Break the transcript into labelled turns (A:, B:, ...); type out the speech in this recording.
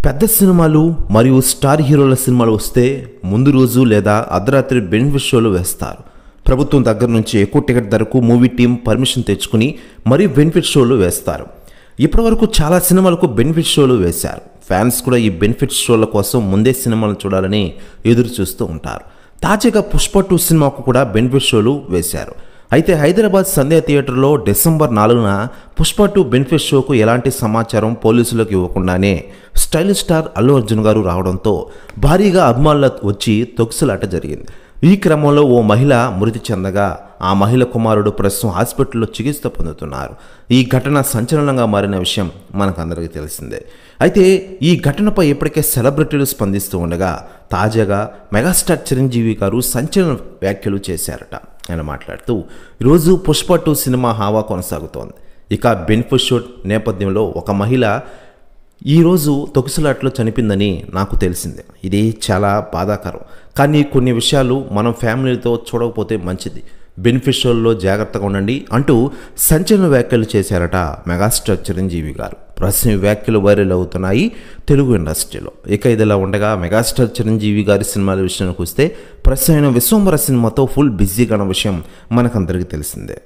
A: పెద్ద సినిమాలు మరియు స్టార్ హీరోల సినిమాలు వస్తే ముందు రోజు లేదా అర్ధరాత్రి బెనిఫిట్ షోలు వేస్తారు. ప్రభుత్వం దగ్గర నుంచి ఎక్కువ టికెట్ ధరకు మూవీ టీం పర్మిషన్ తెచ్చుకుని మరీ బెనిఫిట్ షోలు వేస్తారు. ఇప్పటివరకు చాలా సినిమాలకు బెనిఫిట్ షోలు వేశారు. ఫ్యాన్స్ కూడా ఈ బెనిఫిట్ షోల కోసం ముందే సినిమాలను చూడాలని ఎదురు చూస్తూ ఉంటారు. తాజాగా పుష్ప 2 సినిమాకు కూడా బెనిఫిట్ షోలు వేశారు. అయితే హైదరాబాద్ సంధ్య థియేటర్లో డిసెంబర్ 4న పుష్ప 2 బెనిఫిట్ షోకు ఎలాంటి సమాచారం పోలీసులకు ఇవ్వకుండానే స్టైలిష్ స్టార్ అల్లు అర్జున్ గారు రావడంతో భారీగా అభిమానులు వచ్చి తొక్కిసలాట జరిగింది. ఈ క్రమంలో ఓ మహిళ మృతి చెందగా ఆ మహిళ కుమారుడు ప్రస్తుతం హాస్పిటల్లో చికిత్స పొందుతున్నారు. ఈ ఘటన సంచలనంగా మారిన విషయం మనకందరికీ తెలిసిందే. అయితే ఈ ఘటనపై ఇప్పటికే సెలబ్రిటీలు స్పందిస్తూ ఉండగా తాజాగా మెగాస్టార్ చిరంజీవి గారు సంచలన వ్యాఖ్యలు చేశారట. ఆయన మాట్లాడుతూ, ఈరోజు పుష్ప 2 సినిమా హావా కొనసాగుతోంది. ఇక బెనిఫిట్ షో నేపథ్యంలో ఒక మహిళ ఈరోజు తొక్కిసలాట్లో చనిపోయిందని నాకు తెలిసిందే. ఇది చాలా బాధాకరం. కానీ కొన్ని విషయాలు మనం ఫ్యామిలీతో చూడకపోతే మంచిది. బెనిఫిట్ షోల్లో జాగ్రత్తగా ఉండండి అంటూ సంచలన వ్యాఖ్యలు చేశారట మెగాస్టార్ చిరంజీవి గారు. ప్రస్తుతం ఈ వ్యాఖ్యలు వైరల్ అవుతున్నాయి తెలుగు ఇండస్ట్రీలో. ఇక ఇదిలా ఉండగా మెగాస్టార్ చిరంజీవి గారి సినిమాల విషయానికి వస్తే ప్రస్తుతం విశ్వంబర సినిమాతో ఫుల్ బిజీగా ఉన్న విషయం మనకందరికీ తెలిసిందే.